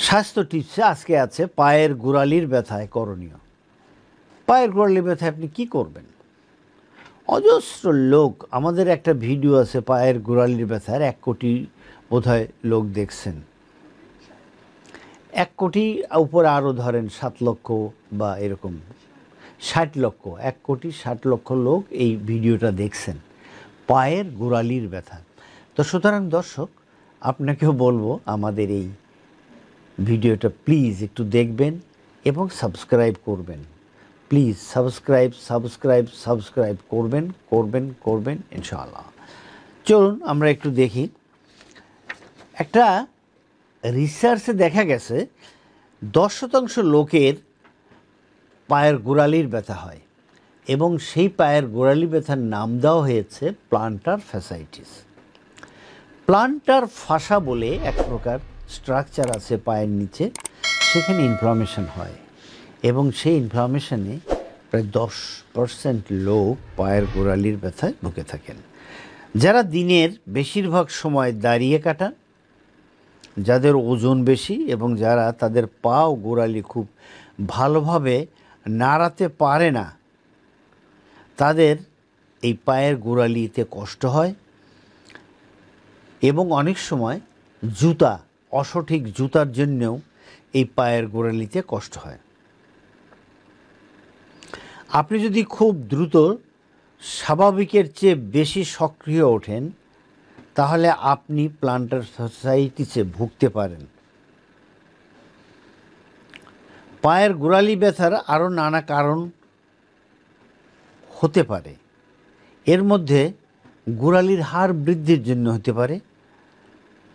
স্বাস্থ্য টিপসে আজকে আছে পায়ের গোড়ালির ব্যথায় করণীয়। পায়ের গোড়ালির ব্যথায় আপনি কি করবেন? অজস্র লোক, আমাদের একটা ভিডিও আছে পায়ের গোড়ালির ব্যথার, 1 কোটি বোধহয় লোক দেখছেন। 1 কোটি উপরে আরও ধরেন 7 লক্ষ বা এরকম 60 লক্ষ, 1 কোটি 60 লক্ষ লোক এই ভিডিওটা দেখছেন পায়ের গোড়ালির ব্যথা। তো সুতরাং দর্শক, আপনাকেও বলবো আমাদের এই ভিডিওটা প্লিজ একটু দেখবেন এবং সাবস্ক্রাইব করবেন। প্লিজ সাবস্ক্রাইব করবেন ইনশাআল্লাহ। চলুন আমরা একটু দেখি। একটা রিসার্চে দেখা গেছে 10% লোকের পায়ের গোড়ালির ব্যথা হয় এবং সেই পায়ের গোড়ালি ব্যথার নাম দেওয়া হয়েছে প্লান্টার ফ্যাসাইটিস। প্লান্টার ফাসা বলে এক প্রকার স্ট্রাকচার আছে পায়ের নিচে, সেখানে ইনফ্লামেশন হয় এবং সেই ইনফ্লামেশনে প্রায় 10% লোক পায়ের গোড়ালির ব্যথায় ভুগে থাকেন। যারা দিনের বেশিরভাগ সময় দাঁড়িয়ে কাটান, যাদের ওজন বেশি এবং যারা তাদের পা ও গোড়ালি খুব ভালোভাবে নাড়াতে পারে না, তাদের এই পায়ের গোড়ালিতে কষ্ট হয় এবং অনেক সময় সঠিক জুতার জন্যও এই পায়ের গোড়ালিতে কষ্ট হয়। আপনি যদি খুব দ্রুত স্বাভাবিকের চেয়ে বেশি সক্রিয় ওঠেন, তাহলে আপনি প্লান্টার ফ্যাসাইটিসে ভুগতে পারেন। পায়ের গোড়ালি ব্যথার আরও নানা কারণ হতে পারে। এর মধ্যে গোড়ালির হাড় বৃদ্ধির জন্য হতে পারে,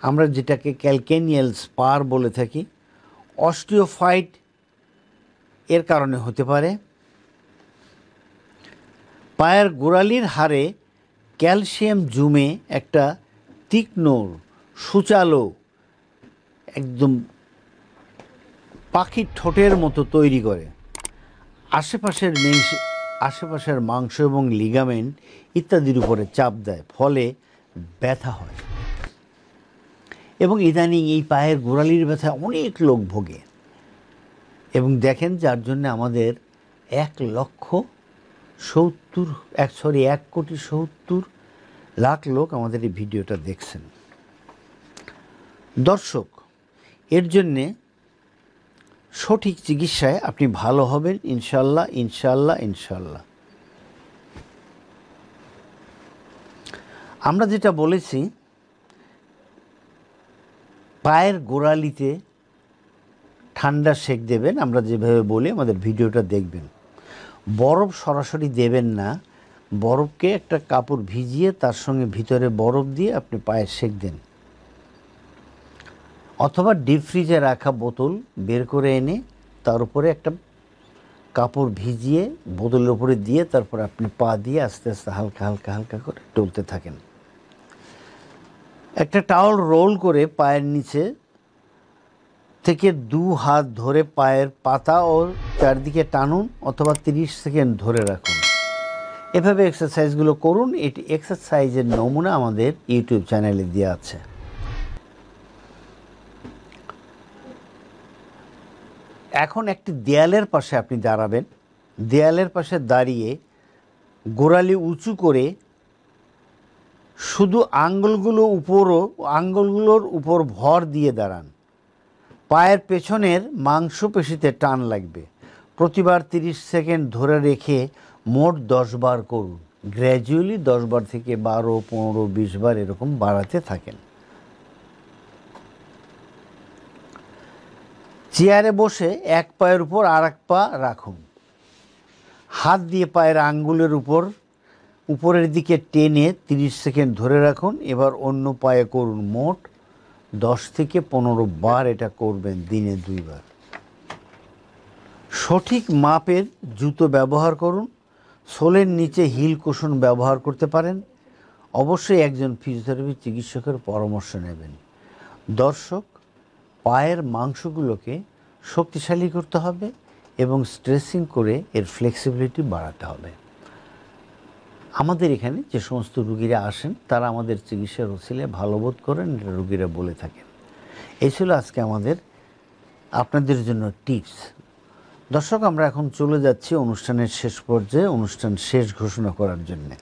আমরা যেটাকে ক্যালকেনিয়াল স্পার বলে থাকি। অস্টিওফাইট এর কারণে হতে পারে। পায়ের গোড়ালির হাড়ে ক্যালসিয়াম জমে একটা তীক্ষ্ণ সূচালো একদম পাখির ঠোঁটের মতো তৈরি করে। আশেপাশের মাংস এবং লিগামেন্ট ইত্যাদির উপরে চাপ দেয়, ফলে ব্যথা হয় এবং ইদানিং এই পায়ের গোড়ালির ব্যথায় অনেক লোক ভোগে। এবং দেখেন, যার জন্য আমাদের 1,70,000,000 লোক আমাদের এই ভিডিওটা দেখছেন। দর্শক, এর জন্যে সঠিক চিকিৎসায় আপনি ভালো হবেন ইনশাল্লাহ। আমরা যেটা বলেছি, পায়ের গোড়ালিতে ঠান্ডা সেঁক দেবেন, আমরা যেভাবে বলি আমাদের ভিডিওটা দেখবেন। বরফ সরাসরি দেবেন না, বরফকে একটা কাপড় ভিজিয়ে তার সঙ্গে ভিতরে বরফ দিয়ে আপনি পায়ে সেঁক দেন, অথবা ডিপ ফ্রিজে রাখা বোতল বের করে এনে তার উপরে একটা কাপড় ভিজিয়ে বোতলের উপরে দিয়ে তারপর আপনি পা দিয়ে আস্তে আস্তে হালকা করে টলতে থাকেন। একটা টাওয়াল রোল করে পায়ের নিচে থেকে 2 হাত ধরে পায়ের পাতা ও চারদিকে টানুন, অথবা 30 সেকেন্ড ধরে রাখুন। এভাবে এক্সারসাইজগুলো করুন। এটি এক্সারসাইজের নমুনা আমাদের ইউটিউব চ্যানেলে দেওয়া আছে। এখন একটি দেয়ালের পাশে আপনি দাঁড়াবেন। দেয়ালের পাশে দাঁড়িয়ে গোড়ালি উঁচু করে শুধু আঙ্গুলগুলোর উপর ভর দিয়ে দাঁড়ান। পায়ের পেছনের মাংসপেশিতে টান লাগবে। প্রতিবার 30 সেকেন্ড ধরে রেখে মোট 10 বার করুন। গ্র্যাজুয়ালি 10 বার থেকে 12, 15, 20 বার এরকম বাড়াতে থাকেন। চেয়ারে বসে এক পায়ের উপর আর এক পা রাখুন। হাত দিয়ে পায়ের আঙ্গুলের উপরের দিকে টেনে 30 সেকেন্ড ধরে রাখুন। এবার অন্য পায়ে করুন। মোট 10 থেকে 15 বার এটা করবেন, দিনে 2 বার। সঠিক মাপের জুতো ব্যবহার করুন। সোলের নিচে হিল কুশন ব্যবহার করতে পারেন। অবশ্যই একজন ফিজিওথেরাপি চিকিৎসকের পরামর্শ নেবেন। দর্শক, পায়ের মাংসগুলোকে শক্তিশালী করতে হবে এবং স্ট্রেচিং করে এর ফ্লেক্সিবিলিটি বাড়াতে হবে। আমাদের এখানে যে সমস্ত রুগীরা আসেন তারা আমাদের চিকিৎসার ওসিলায় ভালো বোধ করেন, এটা রুগীরা বলে থাকেন। এই ছিল আজকে আমাদের আপনাদের জন্য টিপস। দর্শক, আমরা এখন চলে যাচ্ছি অনুষ্ঠানের শেষ পর্যায়ে, অনুষ্ঠান শেষ ঘোষণা করার জন্যে।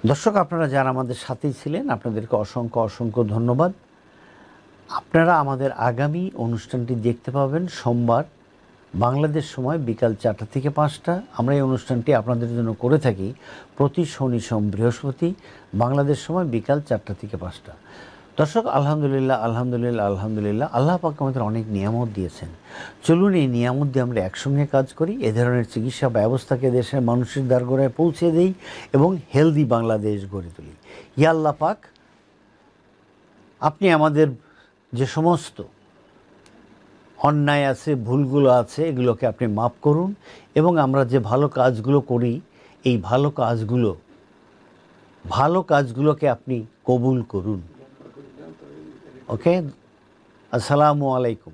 দর্শক, আপনারা যারা আমাদের সাথেই ছিলেন আপনাদেরকে অসংখ্য অসংখ্য ধন্যবাদ। আপনারা আমাদের আগামী অনুষ্ঠানটি দেখতে পাবেন সোমবার বাংলাদেশ সময় বিকাল 4টা থেকে 5টা। আমরা এই অনুষ্ঠানটি আপনাদের জন্য করে থাকি প্রতি শনি সোম বৃহস্পতি বাংলাদেশ সময় বিকাল 4টা থেকে 5টা। দর্শক, আলহামদুলিল্লাহ আলহামদুলিল্লাহ আলহামদুলিল্লাহ, আল্লাহ পাক আমাদের অনেক নিয়ামত দিয়েছেন। চলুন এই নিয়ামত দিয়ে আমরা একসঙ্গে কাজ করি, এ ধরনের চিকিৎসা ব্যবস্থাকে দেশের মানুষের দ্বারগোড়ায় পৌঁছে দেই এবং হেলদি বাংলাদেশ গড়ে তুলি। ইয়া আল্লাহ পাক, আপনি আমাদের যে সমস্ত অন্যায় আছে, ভুলগুলো আছে, এগুলোকে আপনি মাফ করুন এবং আমরা যে ভালো কাজগুলো করি এই ভালো কাজগুলোকে আপনি কবুল করুন। ওকে, আসসালামু আলাইকুম।